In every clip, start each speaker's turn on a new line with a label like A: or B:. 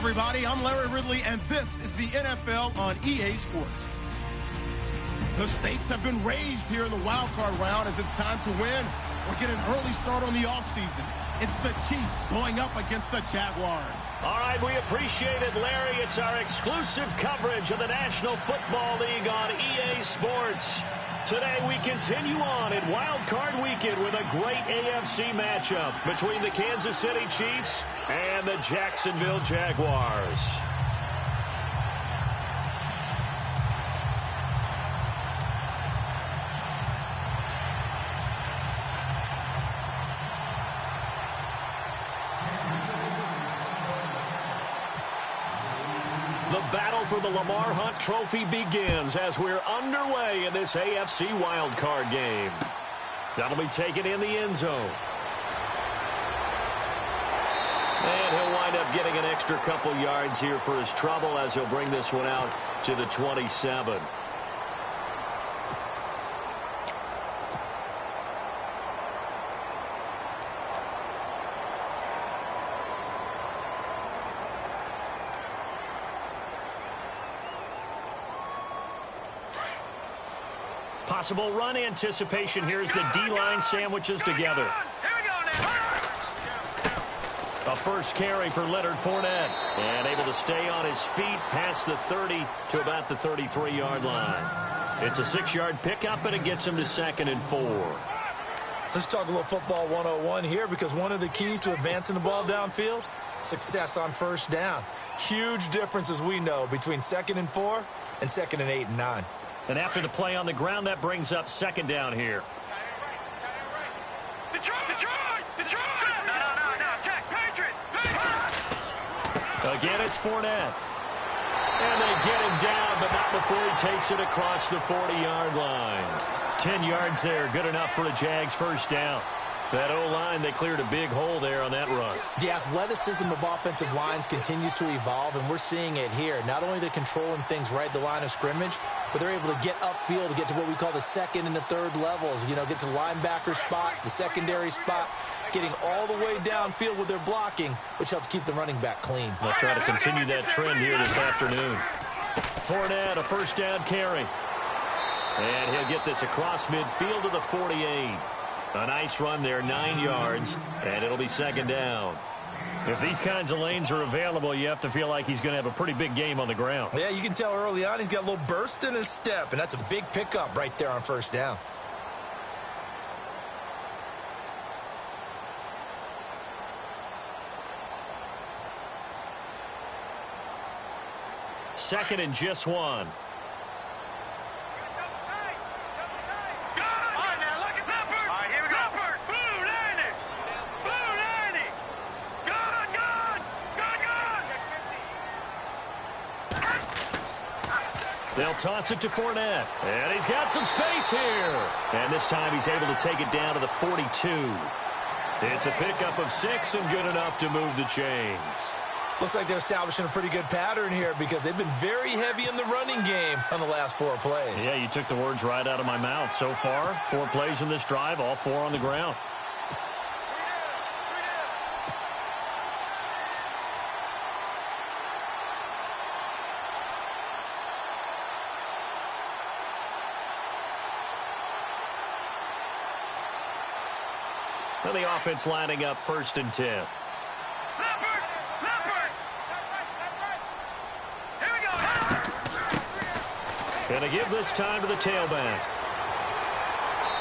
A: everybody. I'm Larry Ridley, and this is the NFL on EA Sports. The stakes have been raised here in the wild card round as it's time to win or get an early start on the offseason. It's the Chiefs going up against the Jaguars.
B: All right, we appreciate it, Larry. It's our exclusive coverage of the National Football League on EA Sports. Today we continue on in Wild Card Weekend with a great AFC matchup between the Kansas City Chiefs and the Jacksonville Jaguars. The battle for the Lamar Hunt Trophy begins as we're underway in this AFC wildcard game. That'll be taken in the end zone. And he'll wind up getting an extra couple yards here for his trouble as he'll bring this one out to the 27. Possible run anticipation here as the D-line sandwiches together. A first carry for Leonard Fournette. And able to stay on his feet past the 30 to about the 33-yard line. It's a 6-yard pickup, and it gets him to 2nd and 4.
C: Let's talk a little football 101 here, because one of the keys to advancing the ball downfield, success on first down. Huge difference, as we know, between 2nd and 4 and 2nd and 8 and 9.
B: And after the play on the ground, that brings up 2nd down here. Again, it's Fournette. And they get him down, but not before he takes it across the 40-yard line. 10 yards there, good enough for a Jags first down. That O-line, they cleared a big hole there on that run.
C: The athleticism of offensive lines continues to evolve, and we're seeing it here. Not only are they controlling things right at the line of scrimmage, but they're able to get upfield to get to what we call the 2nd and the 3rd levels. You know, get to the linebacker spot, the secondary spot, getting all the way downfield with their blocking, which helps keep the running back clean.
B: They'll try to continue that trend here this afternoon. Fournette, a first down carry. And he'll get this across midfield to the 48. A nice run there, 9 yards, and it'll be 2nd down. If these kinds of lanes are available, you have to feel like he's going to have a pretty big game on the ground.
C: Yeah, you can tell early on he's got a little burst in his step, and that's a big pickup right there on first down.
B: Second and just 1. They'll toss it to Fournette. And he's got some space here. And this time he's able to take it down to the 42. It's a pickup of 6 and good enough to move the chains.
C: Looks like they're establishing a pretty good pattern here, because they've been very heavy in the running game on the last 4 plays.
B: Yeah, you took the words right out of my mouth. So far, 4 plays in this drive, all 4 on the ground. And the offense lining up 1st and 10. Going to give this time to the tailback.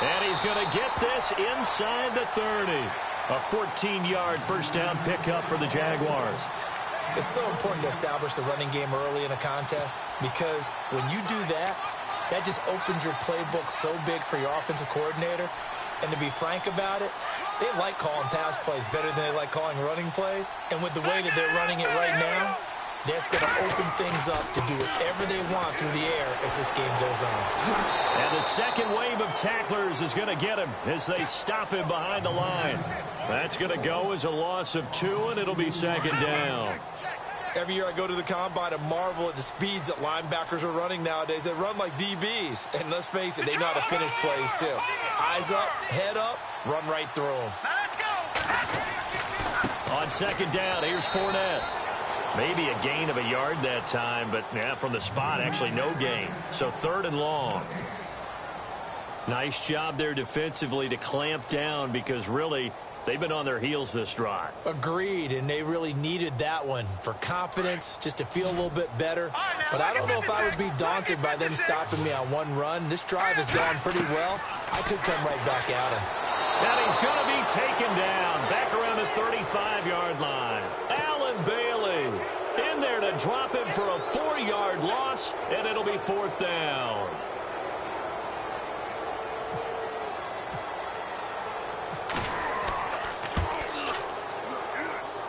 B: And he's going to get this inside the 30. A 14-yard first down pickup for the Jaguars.
C: It's so important to establish the running game early in a contest, because when you do that, that just opens your playbook so big for your offensive coordinator. And to be frank about it, they like calling pass plays better than they like calling running plays. And with the way that they're running it right now, that's going to open things up to do whatever they want through the air as this game goes on.
B: And the second wave of tacklers is going to get him as they stop him behind the line. That's going to go as a loss of 2, and it'll be 2nd down.
C: Every year I go to the combine and marvel at the speeds that linebackers are running nowadays. They run like DBs. And let's face it, they know how to finish plays too. Eyes up, head up, run right through them.
B: On 2nd down, here's Fournette. Maybe a gain of a yard that time, but yeah, from the spot, actually no gain. So 3rd and long. Nice job there defensively to clamp down because really they've been on their heels this drive.
C: Agreed, and they really needed that one for confidence, just to feel a little bit better. But I don't know if I would be daunted by them stopping me on one run. This drive has gone pretty well. I could come right back at him.
B: And he's going to be taken down back around the 35-yard line. Allen Bailey in there to drop him for a 4-yard loss, and it'll be 4th down.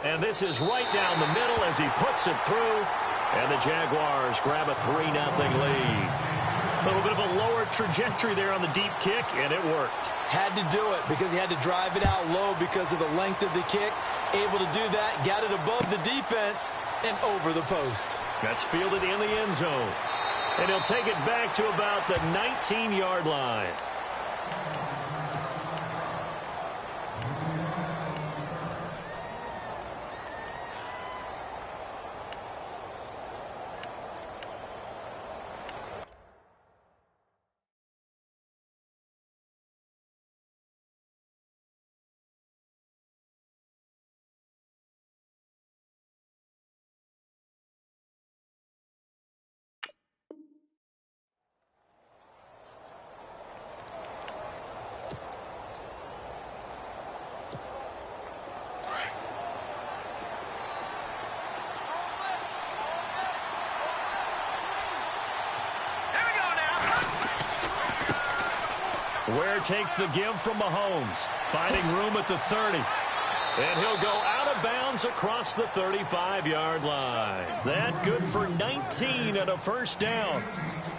B: And this is right down the middle as he puts it through. And the Jaguars grab a 3-0 lead. A little bit of a lower trajectory there on the deep kick, and it worked.
C: Had to do it because he had to drive it out low because of the length of the kick. Able to do that, got it above the defense and over the post.
B: That's fielded in the end zone. And he'll take it back to about the 19-yard line. Ware takes the give from Mahomes, finding room at the 30. And he'll go out of bounds across the 35-yard line. That good for 19 and a 1st down.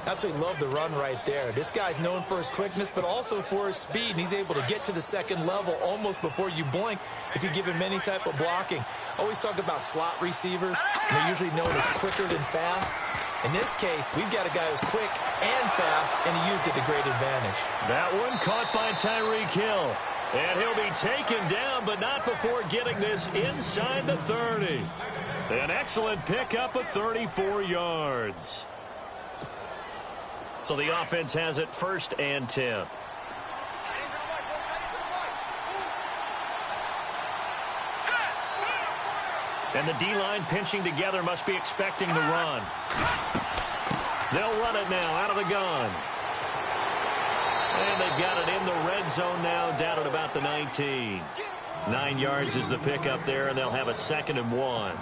C: Absolutely love the run right there. This guy's known for his quickness, but also for his speed. And he's able to get to the 2nd level almost before you blink if you give him any type of blocking. Always talk about slot receivers. And they're usually known as quicker than fast. In this case, we've got a guy who's quick and fast, and he used it to great advantage.
B: That one caught by Tyreek Hill. And he'll be taken down, but not before getting this inside the 30. An excellent pickup of 34 yards. So the offense has it 1st and 10. And the D-line pinching together must be expecting the run. They'll run it now out of the gun. And they've got it in the red zone now, down at about the 19. 9 yards is the pickup there, and they'll have a 2nd and 1.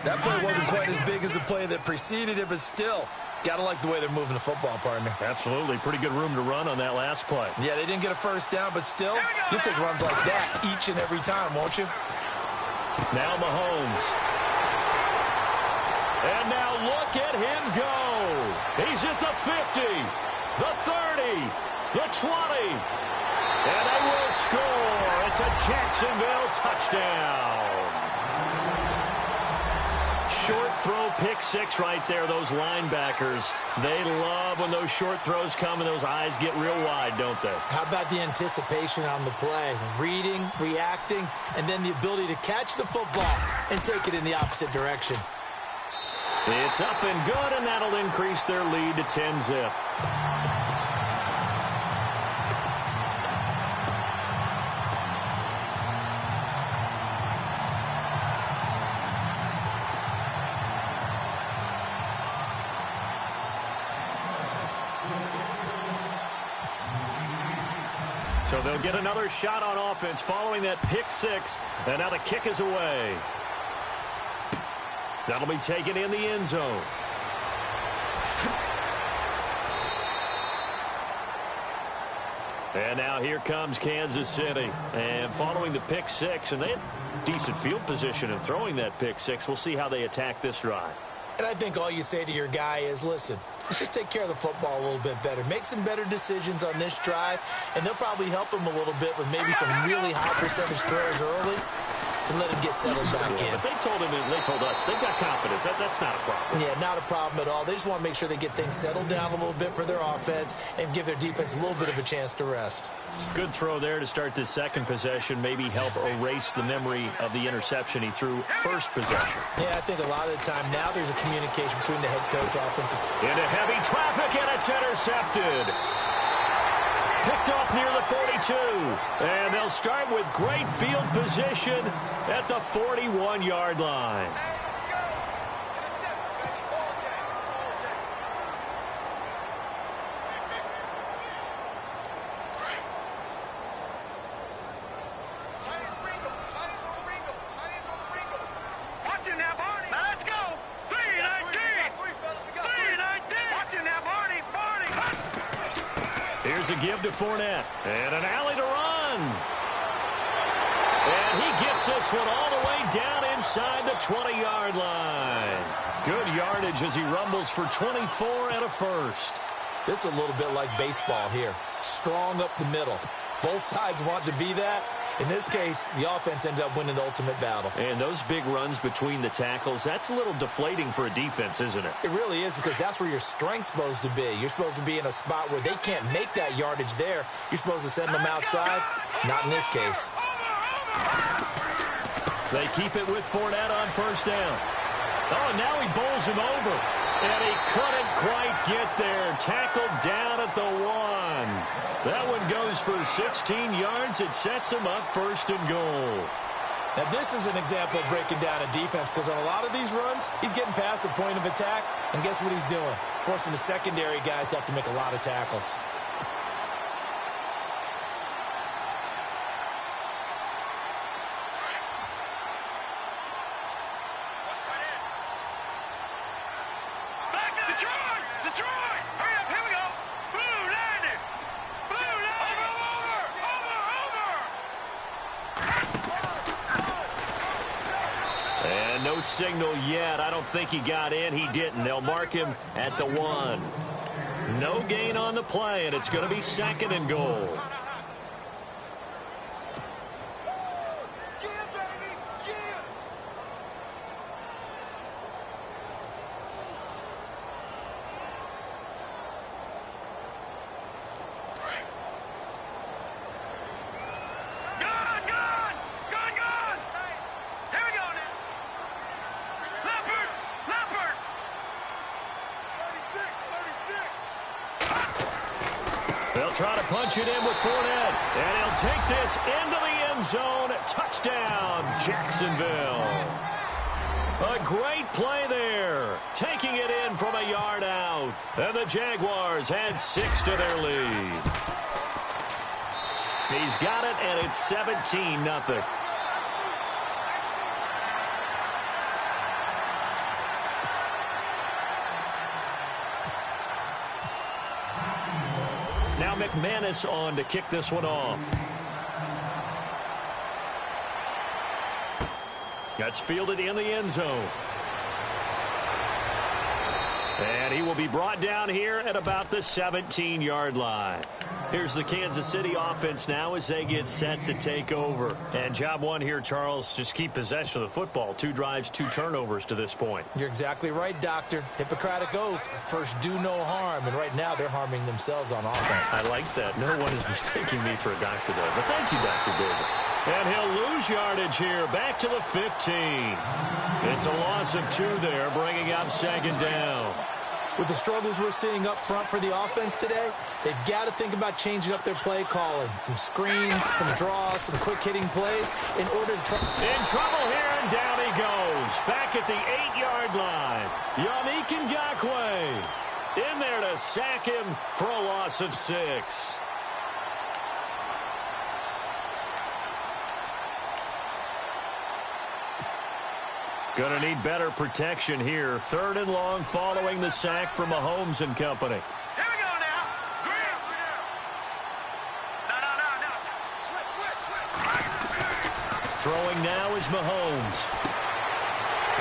C: That play wasn't quite as big as the play that preceded it, but still, got to like the way they're moving the football, partner.
B: Absolutely. Pretty good room to run on that last play.
C: Yeah, they didn't get a 1st down, but still, you'll take runs like that each and every time, won't you?
B: Now Mahomes. And now look at him go. He's at the 50, the 30, the 20. And they will score. It's a Jacksonville touchdown. Short throw, pick 6 right there. Those linebackers, they love when those short throws come and those eyes get real wide, don't they?
C: How about the anticipation on the play? Reading, reacting, and then the ability to catch the football and take it in the opposite direction.
B: It's up and good, and that'll increase their lead to 10-zip. So they'll get another shot on offense following that pick 6, and now the kick is away. That'll be taken in the end zone. And now here comes Kansas City. And following the pick 6, and they had decent field position in throwing that pick 6. We'll see how they attack this drive.
C: And I think all you say to your guy is, listen, let's just take care of the football a little bit better. Make some better decisions on this drive, and they'll probably help him a little bit with maybe some really high percentage throws early. to let him get settled back in.
B: But they told us, they've got confidence. That's not a problem.
C: Yeah, not a problem at all. They just want to make sure they get things settled down a little bit for their offense and give their defense a little bit of a chance to rest.
B: Good throw there to start this second possession. Maybe help erase the memory of the interception he threw first possession.
C: Yeah, I think a lot of the time now there's a communication between the head coach, offensive.
B: Into heavy traffic, and it's intercepted. Picked off near the 42. And they'll start with great field position at the 41-yard line. Here's a give to Fournette. And an alley to run. And he gets this one all the way down inside the 20-yard line. Good yardage as he rumbles for 24 and a first.
C: This is a little bit like baseball here. Strong up the middle. Both sides want to be that. In this case, the offense ended up winning the ultimate battle.
B: And those big runs between the tackles, that's a little deflating for a defense, isn't it?
C: It really is, because that's where your strength's supposed to be. You're supposed to be in a spot where they can't make that yardage there. You're supposed to send them outside. Not in this case.
B: They keep it with Fournette on first down. Oh, and now he bowls him over. And he couldn't quite get there. Tackled down at the 1. That one goes for 16 yards. It sets him up first and goal.
C: Now, this is an example of breaking down a defense, because on a lot of these runs, he's getting past the point of attack, and guess what he's doing? Forcing the secondary guys to have to make a lot of tackles.
B: No signal yet. I don't think he got in. He didn't. They'll mark him at the 1. No gain on the play, and it's going to be second and goal. Try to punch it in with Fournette. And he'll take this into the end zone. Touchdown, Jacksonville. A great play there. Taking it in from a yard out. And the Jaguars add 6 to their lead. He's got it, and it's 17-0. Now McManus on to kick this one off. That's fielded in the end zone. And he will be brought down here at about the 17-yard line. Here's the Kansas City offense now as they get set to take over. And job one here, Charles, just keep possession of the football. 2 drives, 2 turnovers to this point.
C: You're exactly right, Doctor. Hippocratic oath. First, do no harm. And right now, they're harming themselves on offense.
B: I like that. No one is mistaking me for a doctor, though. But thank you, Dr. Davis. And he'll lose yardage here. Back to the 15. It's a loss of 2 there, bringing up second down.
C: With the struggles we're seeing up front for the offense today, they've got to think about changing up their play calling. Some screens, some draws, some quick-hitting plays in order to
B: In trouble here, and down he goes. Back at the 8-yard line. Yannick Ngakoue in there to sack him for a loss of 6. Gonna need better protection here. 3rd and long following the sack from Mahomes and company.
D: Here we go now. No. Switch.
B: Throwing now is Mahomes.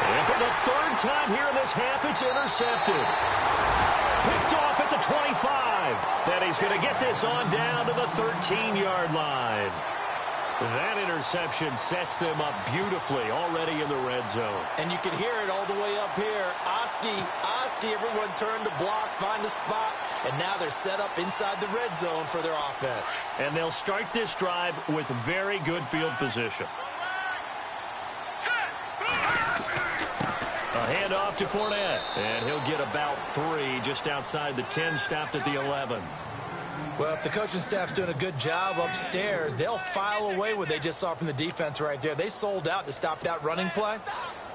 B: And for the 3rd time here in this half, it's intercepted. Picked off at the 25. Then he's going to get this on down to the 13-yard line. That interception sets them up beautifully already in the red zone.
C: And you can hear it all the way up here. Oski, everyone turned to block, find a spot, and now they're set up inside the red zone for their offense.
B: And they'll start this drive with very good field position. A handoff to Fournette, and he'll get about 3 just outside the 10, stopped at the 11.
C: Well, if the coaching staff's doing a good job upstairs, they'll file away what they just saw from the defense right there. They sold out to stop that running play.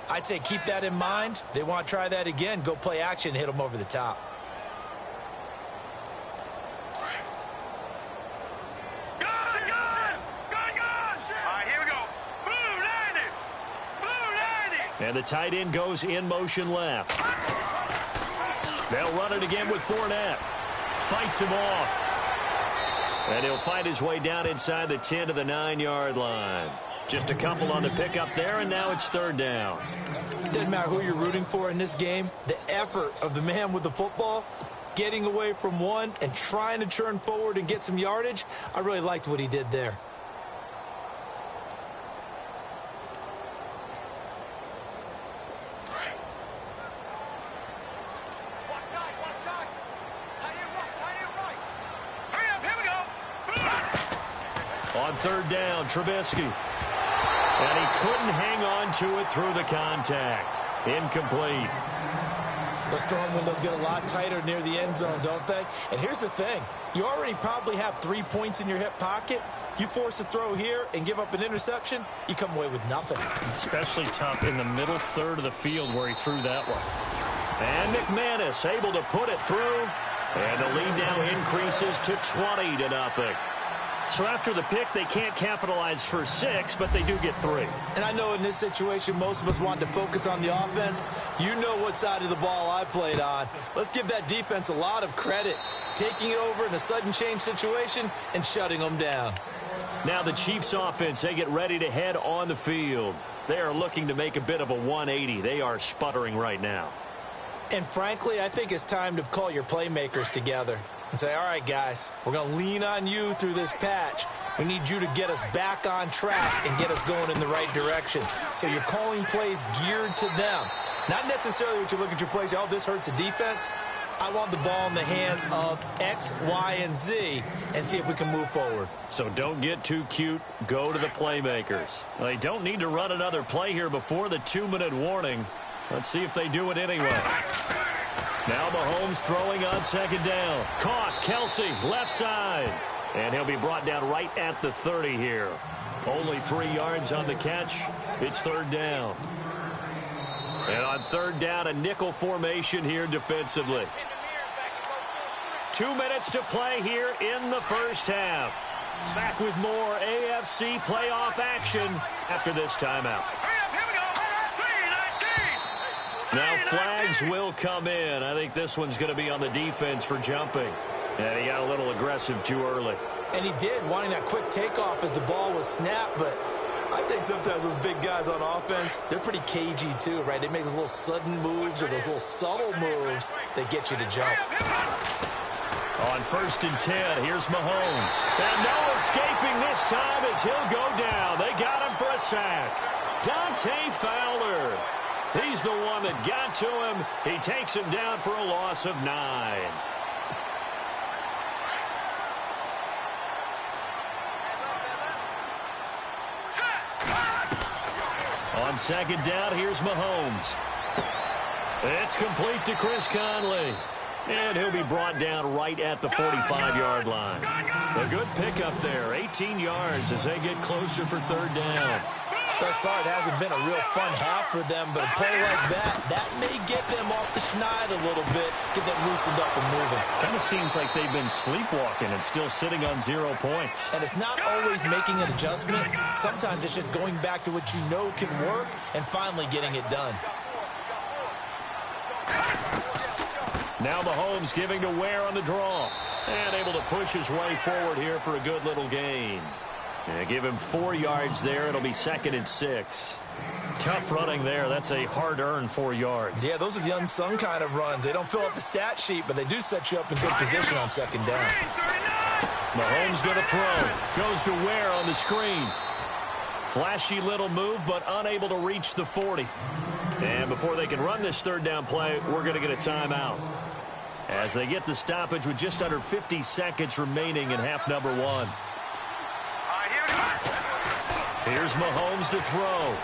C: I'd say keep that in mind. They want to try that again, go play action, hit them over the top.
B: And the tight end goes in motion left. They'll run it again with Fournette. Fights him off. And he'll fight his way down inside the 10 to the 9-yard line. Just a couple on the pickup there, and now it's 3rd down.
C: Doesn't matter who you're rooting for in this game. The effort of the man with the football, getting away from one and trying to turn forward and get some yardage, I really liked what he did there.
B: On 3rd down, Trubisky. And he couldn't hang on to it through the contact. Incomplete.
C: Those throwing windows get a lot tighter near the end zone, don't they? And here's the thing. You already probably have 3 points in your hip pocket. You force a throw here and give up an interception, you come away with nothing.
B: Especially tough in the middle third of the field where he threw that one. And McManus able to put it through. And the lead now increases to 20-0. So after the pick, they can't capitalize for 6, but they do get 3.
C: And I know in this situation, most of us want to focus on the offense. You know what side of the ball I played on. Let's give that defense a lot of credit, taking it over in a sudden change situation and shutting them down.
B: Now the Chiefs offense, they get ready to head on the field. They are looking to make a bit of a 180. They are sputtering right now.
C: And frankly, I think it's time to call your playmakers together and say, all right, guys, we're going to lean on you through this patch. We need you to get us back on track and get us going in the right direction. So you're calling plays geared to them. Not necessarily what you look at your plays, oh, this hurts the defense. I want the ball in the hands of X, Y, and Z and see if we can move forward.
B: So don't get too cute. Go to the playmakers. They don't need to run another play here before the 2-minute warning. Let's see if they do it anyway. Now Mahomes throwing on 2nd down. Caught. Kelsey, left side. And he'll be brought down right at the 30 here. Only 3 yards on the catch. It's 3rd down. And on 3rd down, a nickel formation here defensively. 2 minutes to play here in the first half. Back with more AFC playoff action after this timeout. Now flags will come in. I think this one's going to be on the defense for jumping. And he got a little aggressive too early.
C: And he did, wanting that quick takeoff as the ball was snapped. But I think sometimes those big guys on offense, they're pretty cagey too, right? They make those little sudden moves or those little subtle moves that get you to jump.
B: On 1st and 10, here's Mahomes. And no escaping this time as he'll go down. They got him for a sack. Dante Fowler. He's the one that got to him. He takes him down for a loss of 9. On 2nd down, here's Mahomes. It's complete to Chris Conley. And he'll be brought down right at the 45-yard line. A good pickup there, 18 yards as they get closer for 3rd down.
C: Thus far, it hasn't been a real fun half for them, but a play like that may get them off the schneid a little bit, get them loosened up and moving.
B: Kind of seems like they've been sleepwalking and still sitting on 0 points.
C: And it's not always making an adjustment. Sometimes it's just going back to what you know can work and finally getting it done.
B: Now Mahomes giving to Ware on the draw. And able to push his way forward here for a good little gain. Yeah, give him 4 yards there. It'll be 2nd and 6. Tough running there. That's a hard-earned 4 yards.
C: Yeah, those are the unsung kind of runs. They don't fill up the stat sheet, but they do set you up in good position on 2nd down.
B: Mahomes going to throw. Goes to Ware on the screen. Flashy little move, but unable to reach the 40. And before they can run this third down play, we're going to get a timeout. As they get the stoppage with just under 50 seconds remaining in half number one. Here's Mahomes to throw.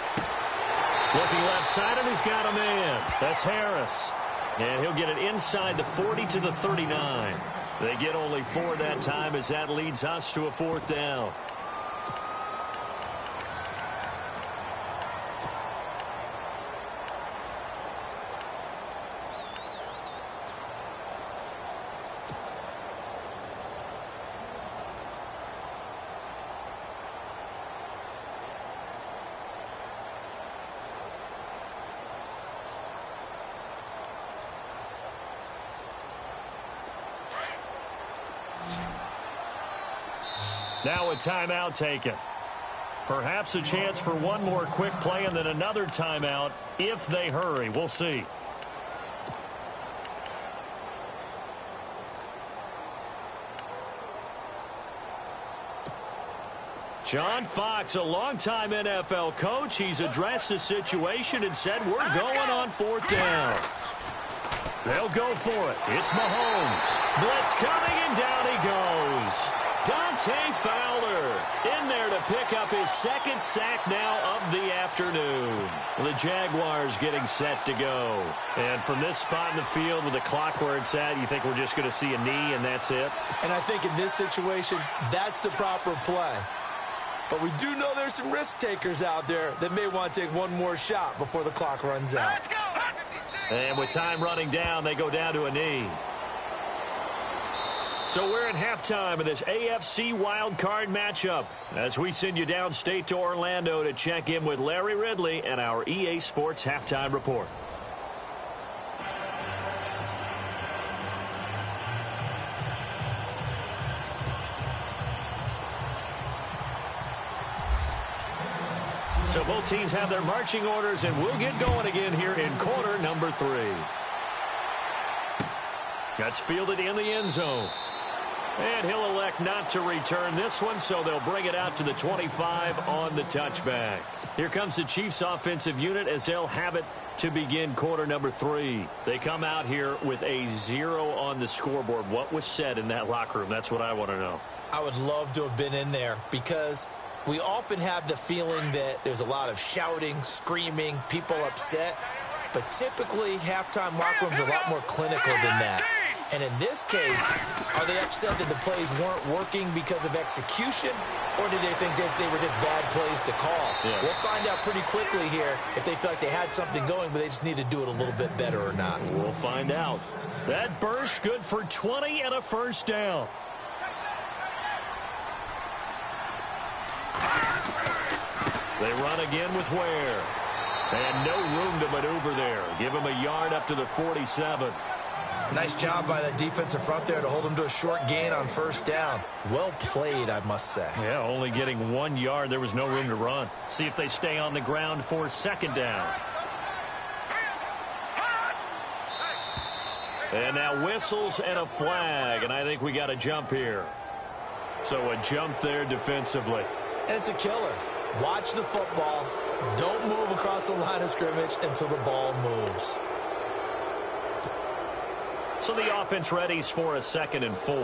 B: Looking left side, and he's got a man. That's Harris. And he'll get it inside the 40 to the 39. They get only 4 that time as that leads us to a 4th down. Now a timeout taken. Perhaps a chance for one more quick play and then another timeout if they hurry. We'll see. John Fox, a longtime NFL coach. He's addressed the situation and said, we're going on 4th down. They'll go for it. It's Mahomes. Blitz coming, and down he goes. Dante Fowler in there to pick up his 2nd sack now of the afternoon. The Jaguars getting set to go. And from this spot in the field with the clock where it's at, you think we're just going to see a knee and that's it?
C: And I think in this situation, that's the proper play. But we do know there's some risk takers out there that may want to take one more shot before the clock runs out.
D: Let's go.
B: And with time running down, they go down to a knee. So we're at halftime of this AFC wildcard matchup as we send you downstate to Orlando to check in with Larry Ridley and our EA Sports Halftime Report. So both teams have their marching orders, and we'll get going again here in quarter number 3. That's fielded in the end zone. And he'll elect not to return this one, so they'll bring it out to the 25 on the touchback. Here comes the Chiefs offensive unit as they'll have it to begin quarter number 3. They come out here with a 0 on the scoreboard. What was said in that locker room? That's what I want to know.
C: I would love to have been in there because we often have the feeling that there's a lot of shouting, screaming, people upset. But typically, halftime locker rooms are a lot more clinical than that. And in this case, are they upset that the plays weren't working because of execution, or did they think they were just bad plays to call?
B: Yeah.
C: We'll find out pretty quickly here if they feel like they had something going, but they just need to do it a little bit better or not.
B: We'll find out. That burst good for 20 and a 1st down. They run again with Ware. And no room to maneuver there. Give him a yard up to the 47.
C: Nice job by that defensive front there to hold him to a short gain on 1st down. Well played, I must say.
B: Yeah, only getting 1 yard. There was no room to run. See if they stay on the ground for 2nd down. And now whistles and a flag, and I think we got a jump here. So a jump there defensively.
C: And it's a killer. Watch the football. Don't move across the line of scrimmage until the ball moves.
B: So the offense readies for a 2nd and 4.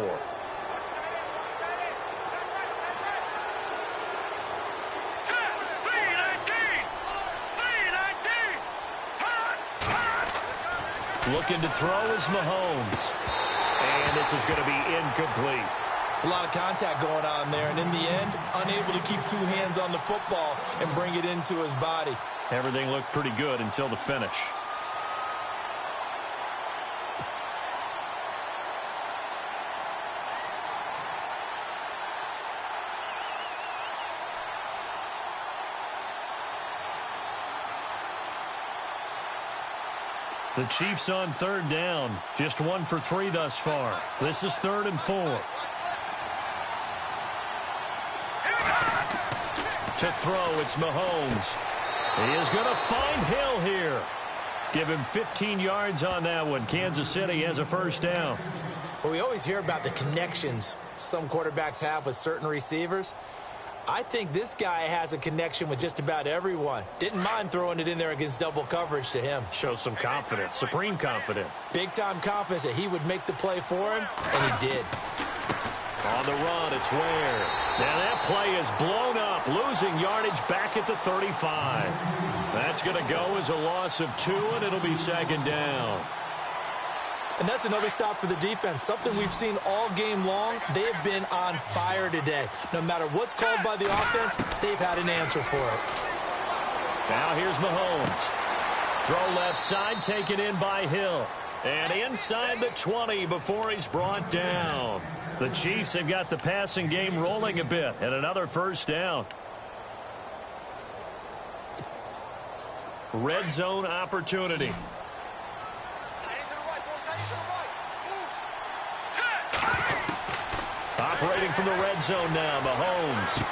B: Looking to throw is Mahomes. And this is going to be incomplete.
C: It's a lot of contact going on there, and in the end, unable to keep 2 hands on the football and bring it into his body.
B: Everything looked pretty good until the finish. The Chiefs on 3rd down. Just 1 for 3 thus far. This is 3rd and 4. To throw, it's Mahomes. He is going to find Hill here. Give him 15 yards on that one. Kansas City has a 1st down.
C: Well, we always hear about the connections some quarterbacks have with certain receivers. I think this guy has a connection with just about everyone. Didn't mind throwing it in there against double coverage to him.
B: Shows some confidence, supreme confidence.
C: Big-time confidence that he would make the play for him, and he did.
B: On the run, it's Ware. Now that play is blown up, losing yardage back at the 35. That's going to go as a loss of 2, and it'll be second down.
C: And that's another stop for the defense. Something we've seen all game long. They have been on fire today. No matter what's called by the offense, they've had an answer for it.
B: Now here's Mahomes. Throw left side, taken in by Hill. And inside the 20 before he's brought down. The Chiefs have got the passing game rolling a bit, and another first down. Red zone opportunity. Operating from the red zone now, Mahomes.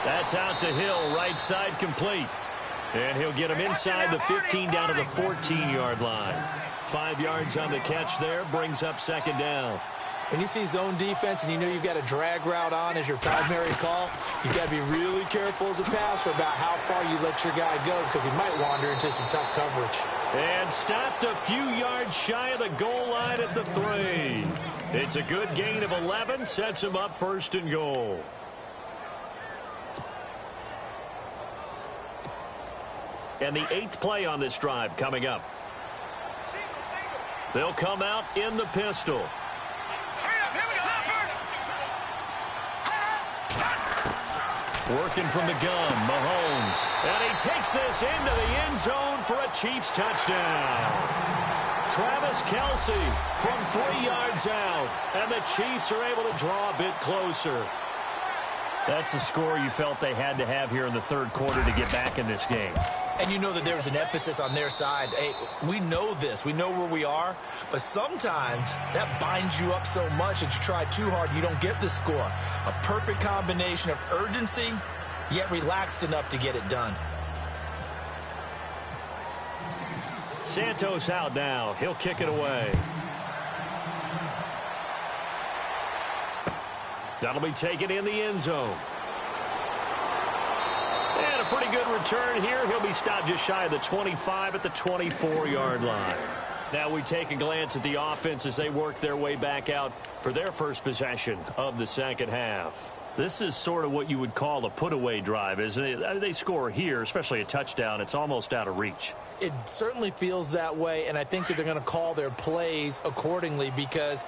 B: That's out to Hill, right side complete. And he'll get him inside the 15 down to the 14-yard line. 5 yards on the catch there, brings up second down.
C: When you see zone defense and you know you've got a drag route on as your primary call, you've got to be really careful as a passer about how far you let your guy go because he might wander into some tough coverage.
B: And stopped a few yards shy of the goal line at the 3. It's a good gain of 11, sets him up first and goal. And the 8th play on this drive coming up. They'll come out in the pistol. Working from the gun, Mahomes. And he takes this into the end zone for a Chiefs touchdown. Travis Kelce from 3 yards out. And the Chiefs are able to draw a bit closer. That's a score you felt they had to have here in the third quarter to get back in this game.
C: And you know that there was an emphasis on their side. Hey, we know this. We know where we are. But sometimes that binds you up so much that you try too hard, you don't get the score. A perfect combination of urgency, yet relaxed enough to get it done.
B: Santos out now. He'll kick it away. That'll be taken in the end zone. And a pretty good return here. He'll be stopped just shy of the 25 at the 24-yard line. Now we take a glance at the offense as they work their way back out for their first possession of the second half. This is sort of what you would call a put-away drive, isn't it? I mean, they score here, especially a touchdown. It's almost out of reach.
C: It certainly feels that way, and I think that they're going to call their plays accordingly because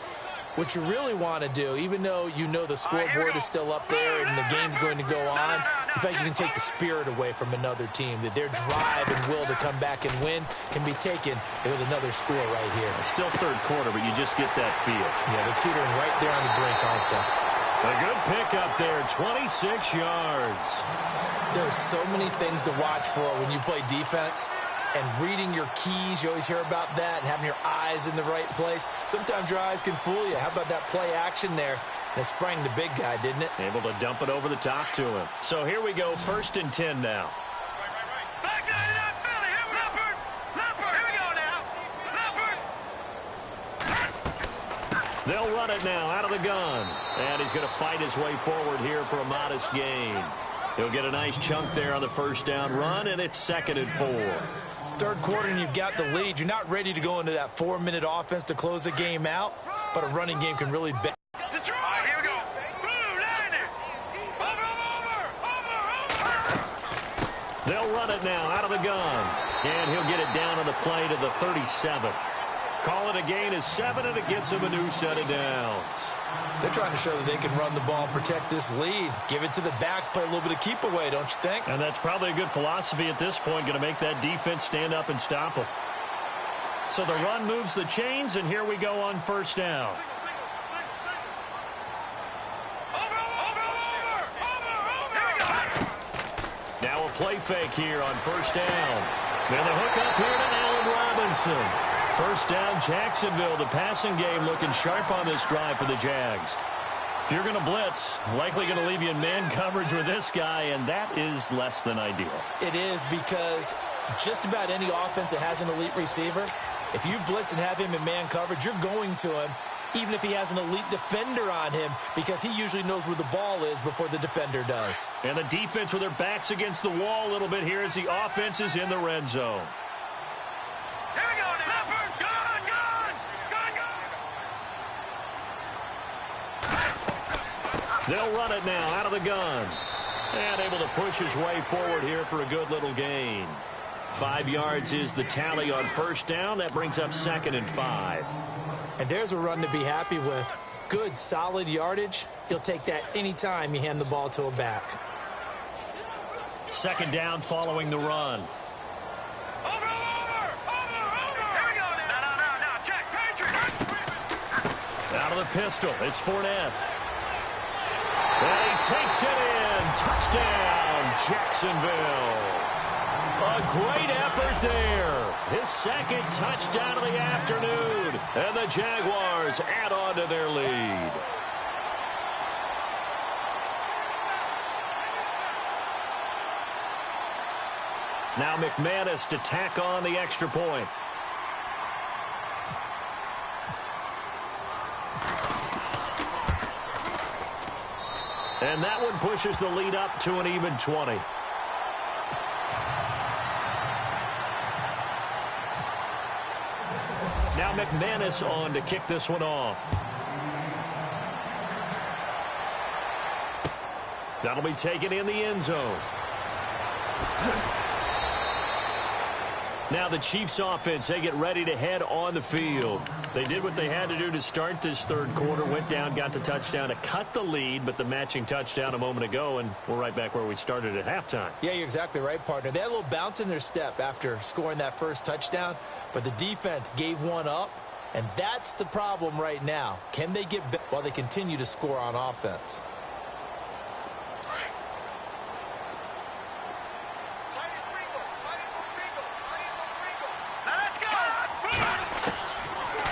C: what you really want to do, even though you know the scoreboard is still up there and the game's going to go on, in fact, you can take the spirit away from another team, that their drive and will to come back and win can be taken with another score right here.
B: It's still third quarter, but you just get that feel.
C: Yeah, they're teetering right there on the brink, aren't they?
B: A good pickup there, 26 yards.
C: There are so many things to watch for when you play defense. And reading your keys, you always hear about that, and having your eyes in the right place. Sometimes your eyes can fool you. How about that play action there? And it sprang the big guy, didn't it?
B: Able to dump it over the top to him. So here we go, 1st and 10 now.
D: Back out of that Philly. Leopard. Here we go now. Leopard.
B: They'll run it now out of the gun. And he's going to fight his way forward here for a modest gain. He'll get a nice chunk there on the first down run, and it's 2nd and 4.
C: Third quarter and you've got the lead. You're not ready to go into that 4-minute offense to close the game out, but a running game can really bet.
D: Detroit. Here we go. Blue, landing. Over.
B: They'll run it now out of the gun. And he'll get it down on the play to the 37. Call it a gain of 7, and it gets him a new set of downs.
C: They're trying to show that they can run the ball and protect this lead. Give it to the backs, play a little bit of keep away, don't you think?
B: And that's probably a good philosophy at this point, going to make that defense stand up and stop them. So the run moves the chains, and here we go on first down. Now a play fake here on first down. Now the hook up here to Allen Robinson. First down, Jacksonville. The passing game looking sharp on this drive for the Jags. If you're going to blitz, likely going to leave you in man coverage with this guy, and that is less than ideal.
C: It is because just about any offense that has an elite receiver, if you blitz and have him in man coverage, you're going to him, even if he has an elite defender on him, because he usually knows where the ball is before the defender does.
B: And the defense with their backs against the wall a little bit here as the offense is in the red zone.
D: Here we go now. Gun, gun, gun, gun.
B: They'll run it now out of the gun. And able to push his way forward here for a good little gain. 5 yards is the tally on first down. That brings up 2nd and 5.
C: And there's a run to be happy with. Good, solid yardage. He'll take that anytime you hand the ball to a back.
B: 2nd down following the run.
D: Over. Here we go now. No. Jack, Patrick.
B: Out of the pistol, it's Fournette. And he takes it in. Touchdown, Jacksonville. A great effort there. His 2nd touchdown of the afternoon. And the Jaguars add on to their lead. Now McManus to tack on the extra point. And that one pushes the lead up to an even 20. Now McManus on to kick this one off. That'll be taken in the end zone. Now the Chiefs offense, they get ready to head on the field. They did what they had to do to start this third quarter, went down, got the touchdown to cut the lead, but the matching touchdown a moment ago, and we're right back where we started at halftime.
C: Yeah, you're exactly right, partner. They had a little bounce in their step after scoring that first touchdown, but the defense gave one up, and that's the problem right now. Can they get back while they continue to score on offense?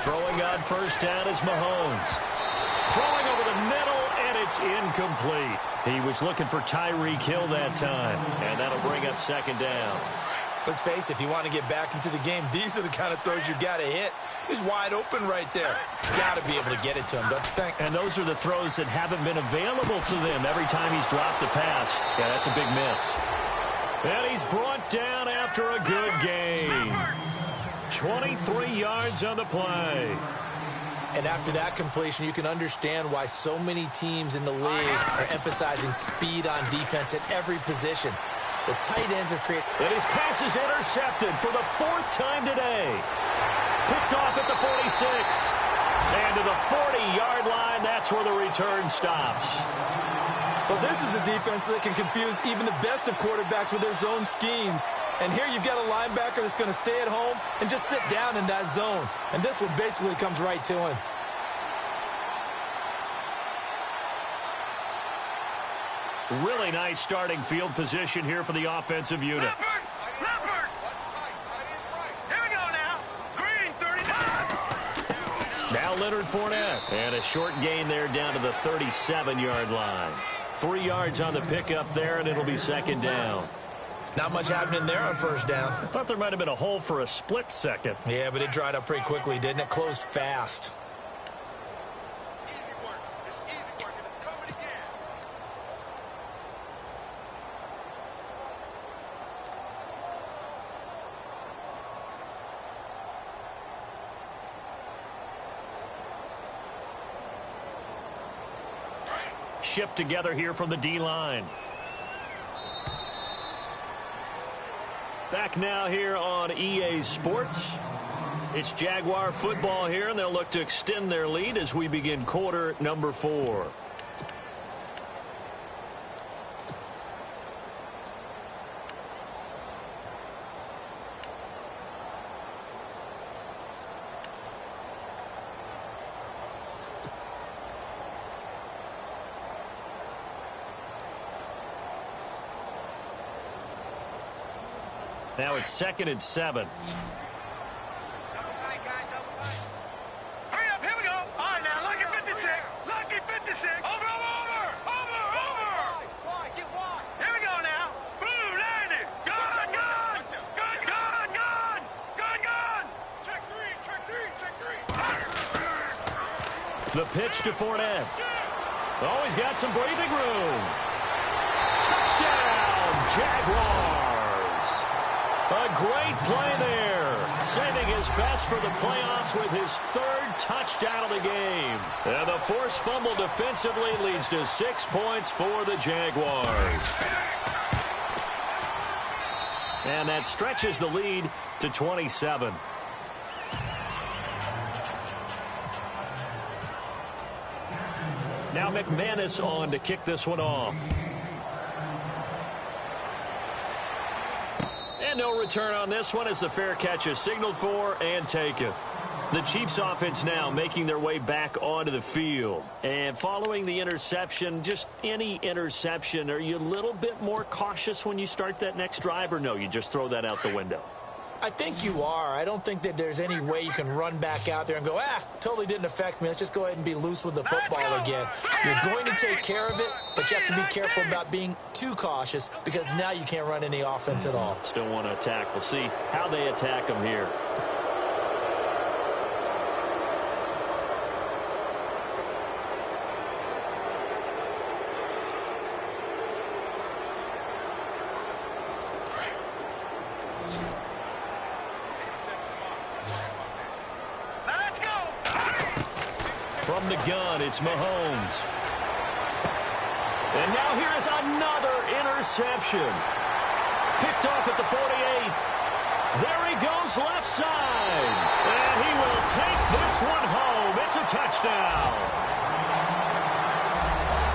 B: Throwing on first down is Mahomes. Throwing over the middle, and it's incomplete. He was looking for Tyreek Hill that time, and that'll bring up 2nd down.
C: Let's face it, if you want to get back into the game, these are the kind of throws you got to hit. He's wide open right there. Got to be able to get it to him, don't you think?
B: And those are the throws that haven't been available to them every time he's dropped a pass. Yeah, that's a big miss. And he's brought down after a good gain. 23 yards on the play.
C: And after that completion, you can understand why so many teams in the league are emphasizing speed on defense at every position. The tight ends are creating.
B: And his pass is intercepted for the 4th time today. Picked off at the 46. And to the 40-yard line, that's where the return stops.
C: Well, this is a defense that can confuse even the best of quarterbacks with their zone schemes. And here you've got a linebacker that's going to stay at home and just sit down in that zone. And this one basically comes right to him.
B: Really nice starting field position here for the offensive unit.
D: Leopard. Here we go now. Green, 39.
B: Now Leonard Fournette. And a short gain there down to the 37-yard line. 3 yards on the pickup there, and it'll be 2nd down.
C: Not much happening there on first down.
B: I thought there might have been a hole for a split second.
C: Yeah, but it dried up pretty quickly, didn't it? Closed fast.
D: Easy work. It's easy work, and it's coming again.
B: Shift together here from the D-line. Back now here on EA Sports. It's Jaguar football here, and they'll look to extend their lead as we begin quarter number 4. Now it's 2nd and 7.
D: Hurry up, here we go. All right, now, lucky 56. Lucky 56. Over. Wide, get wide. Here we go now. Blue, landed. Gun. Check three.
B: The pitch to Fournette. Oh, he's got some breathing room. Touchdown, Jaguars. A great play there. Saving his best for the playoffs with his third touchdown of the game. And the forced fumble defensively leads to 6 points for the Jaguars. And that stretches the lead to 27. Now McManus on to kick this one off. And no return on this one as the fair catch is signaled for and taken. The Chiefs offense now making their way back onto the field. And following the interception, just any interception, are you a little bit more cautious when you start that next drive, or no, you just throw that out the window?
C: I think you are. I don't think that there's any way you can run back out there and go, totally didn't affect me. Let's just go ahead and be loose with the football again. You're going to take care of it, but you have to be careful about being too cautious because now you can't run any offense at all.
B: Still want to attack. We'll see how they attack them here. From the gun, it's Mahomes. And now here is another interception. Picked off at the 48. There he goes left side. And he will take this one home. It's a touchdown.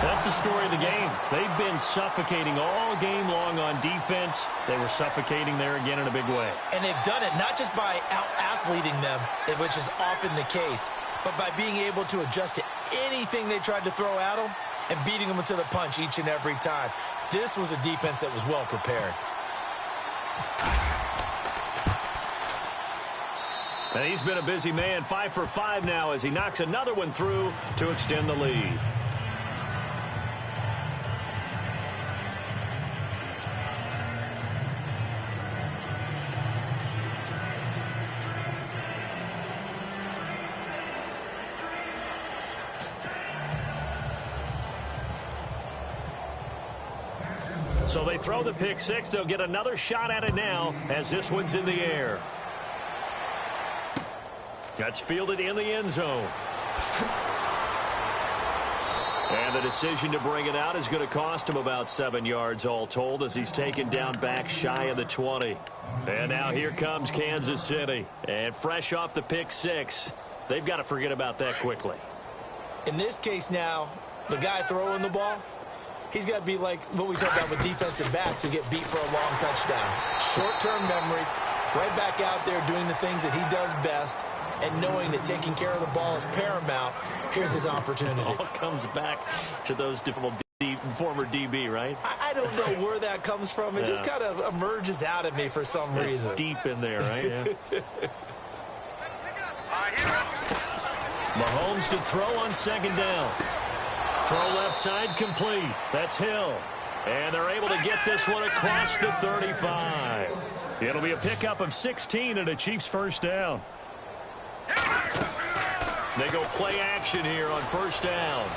B: That's the story of the game. They've been suffocating all game long on defense. They were suffocating there again in a big way.
C: And they've done it not just by out-athleting them, which is often the case, but by being able to adjust to anything they tried to throw at them and beating them to the punch each and every time. This was a defense that was well prepared.
B: And he's been a busy man, 5 for 5 now as he knocks another one through to extend the lead. So they throw the pick six. They'll get another shot at it now as this one's in the air. That's fielded in the end zone. And the decision to bring it out is going to cost him about 7 yards all told as he's taken down back shy of the 20. And now here comes Kansas City. And fresh off the pick six, they've got to forget about that quickly.
C: In this case now, the guy throwing the ball, he's got to be like what we talked about with defensive backs who get beat for a long touchdown. Short-term memory, right back out there doing the things that he does best, and knowing that taking care of the ball is paramount. Here's his opportunity.
B: All comes back to those difficult former DB, right?
C: I don't know where that comes from. It just kind of emerges out of me for some reason.
B: It's deep in there, right? Yeah. Mahomes to throw on second down. Throw left side complete. That's Hill. And they're able to get this one across the 35. It'll be a pickup of 16 and a Chiefs first down. They go play action here on first down.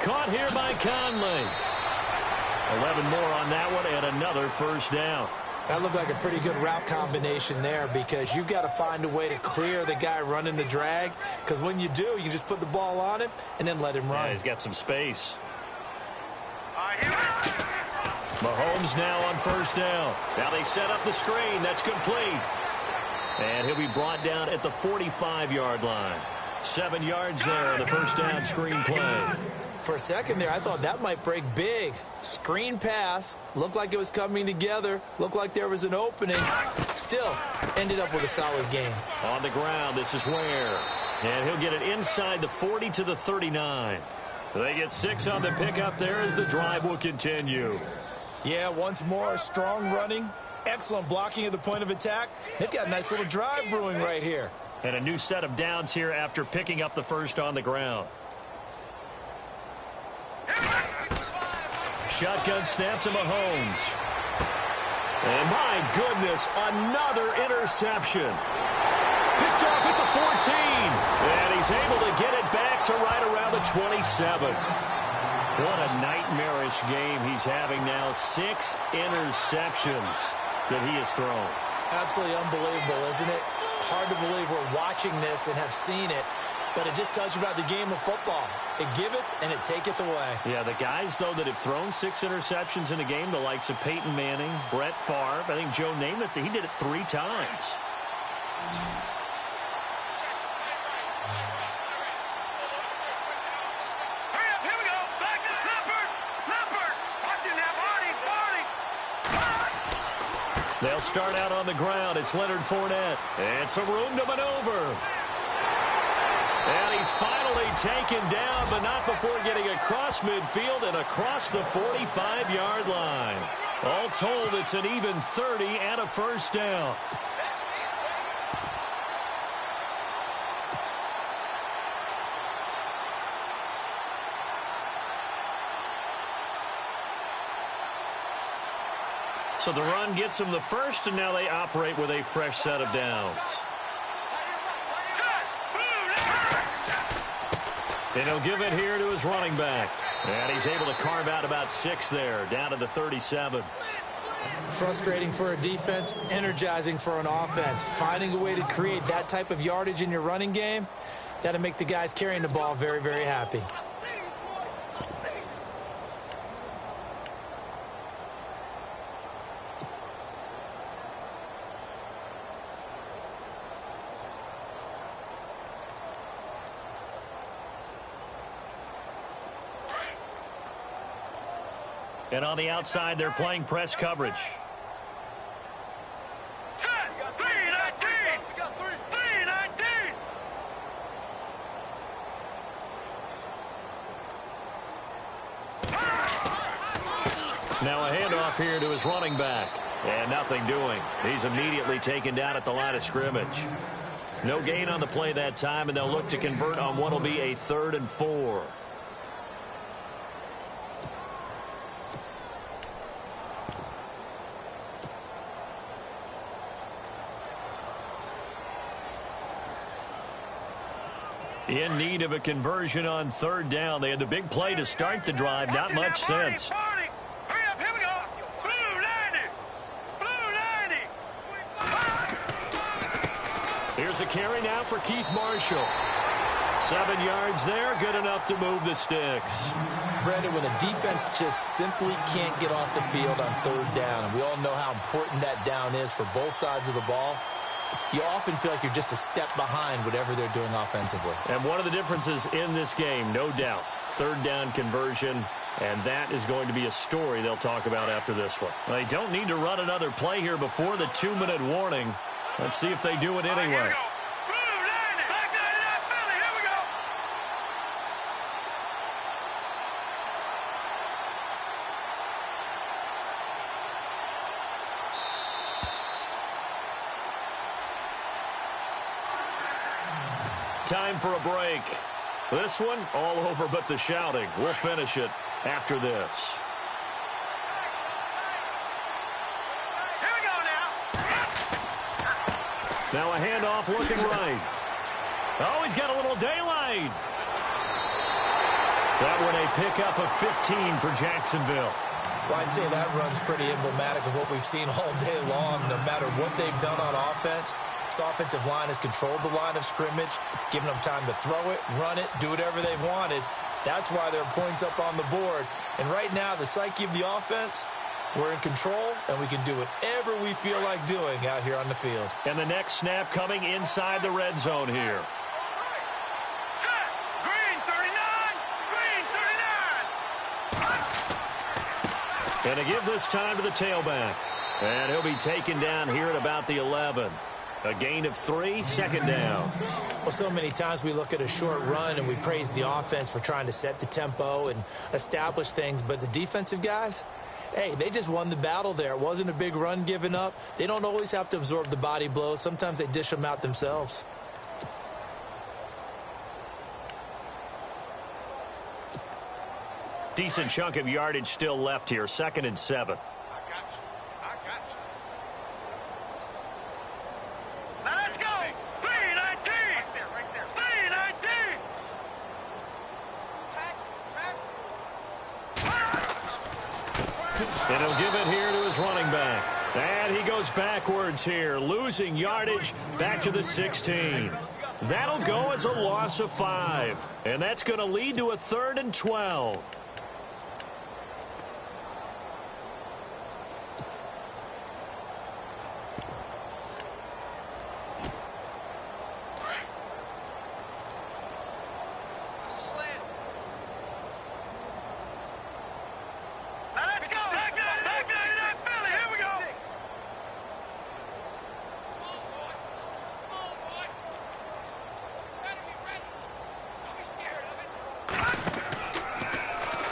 B: Caught here by Conley. 11 more on that one and another first down.
C: That looked like a pretty good route combination there because you've got to find a way to clear the guy running the drag, because when you do, you just put the ball on him and then let him run.
B: Yeah, he's got some space. Mahomes now on first down. Now they set up the screen. That's complete. And he'll be brought down at the 45-yard line. 7 yards there on the first down screen play.
C: For a second there, I thought that might break big. Screen pass. Looked like it was coming together. Looked like there was an opening. Still, ended up with a solid game.
B: On the ground, this is Ware. And he'll get it inside the 40 to the 39. They get 6 on the pickup there as the drive will continue.
C: Yeah, once more, strong running. Excellent blocking at the point of attack. They've got a nice little drive brewing right here.
B: And a new set of downs here after picking up the first on the ground. Shotgun snap to Mahomes. And my goodness, another interception. Picked off at the 14. And he's able to get it back to right around the 27. What a nightmarish game he's having now. 6 interceptions that he has thrown.
C: Absolutely unbelievable, isn't it? Hard to believe we're watching this and have seen it, but it just tells you about the game of football. It giveth and it taketh away.
B: Yeah, the guys, though, that have thrown 6 interceptions in a game, the likes of Peyton Manning, Brett Favre, I think Joe Namath, he did it 3 times.
D: Hurry up, here we go. Back to Leopard. Leopard. Watch it now, Barney.
B: They'll start out on the ground. It's Leonard Fournette. And some room to maneuver. And he's finally taken down, but not before getting across midfield and across the 45-yard line. All told, it's an even 30 and a first down. So the run gets them the first, and now they operate with a fresh set of downs. And he'll give it here to his running back. And he's able to carve out about 6 there, down to the 37.
C: Frustrating for a defense, energizing for an offense. Finding a way to create that type of yardage in your running game, that'll make the guys carrying the ball very, very happy.
B: And on the outside, they're playing press coverage.
D: Set. 3-19. 3-19.
B: Now a handoff here to his running back. And nothing doing. He's immediately taken down at the line of scrimmage. No gain on the play that time, and they'll look to convert on what will be a 3rd and 4. In need of a conversion on 3rd down. They had the big play to start the drive. Not much sense.
D: Hurry up, here we go. Blue 90.
B: Here's a carry now for Keith Marshall. 7 yards there, good enough to move the sticks.
C: Brandon, when a defense just simply can't get off the field on 3rd down, and we all know how important that down is for both sides of the ball, you often feel like you're just a step behind whatever they're doing offensively.
B: And one of the differences in this game, no doubt, 3rd down conversion, and that is going to be a story they'll talk about after this one. They don't need to run another play here before the 2-minute warning. Let's see if they do it anyway. Time for a break. This one, all over but the shouting. We'll finish it after this.
D: Here we go now.
B: Now a handoff looking right. Oh, he's got a little daylight. That one a pickup of 15 for Jacksonville.
C: Well, I'd say that run's pretty emblematic of what we've seen all day long. No matter what they've done on offense, this offensive line has controlled the line of scrimmage, given them time to throw it, run it, do whatever they wanted. That's why there are points up on the board. And right now, the psyche of the offense, we're in control, and we can do whatever we feel like doing out here on the field.
B: And the next snap coming inside the red zone here.
D: Set. Green 39. Green 39.
B: And to give this time to the tailback. And he'll be taken down here at about the 11. A gain of 3, 2nd down.
C: Well, so many times we look at a short run and we praise the offense for trying to set the tempo and establish things, but the defensive guys, hey, they just won the battle there. It wasn't a big run given up. They don't always have to absorb the body blows. Sometimes they dish them out themselves.
B: Decent chunk of yardage still left here. 2nd and 7.
D: Now let's go. 3
B: And he'll give it here to his running back. And he goes backwards here, losing yardage back to the 16. That'll go as a loss of 5. And that's going to lead to a 3rd and 12.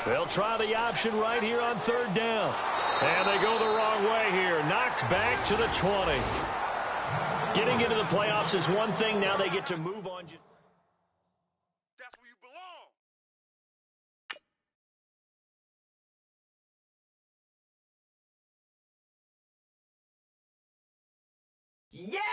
B: They'll try the option right here on 3rd down. And they go the wrong way here. Knocked back to the 20. Getting into the playoffs is one thing. Now they get to move on.
D: That's where you belong.
C: Yeah!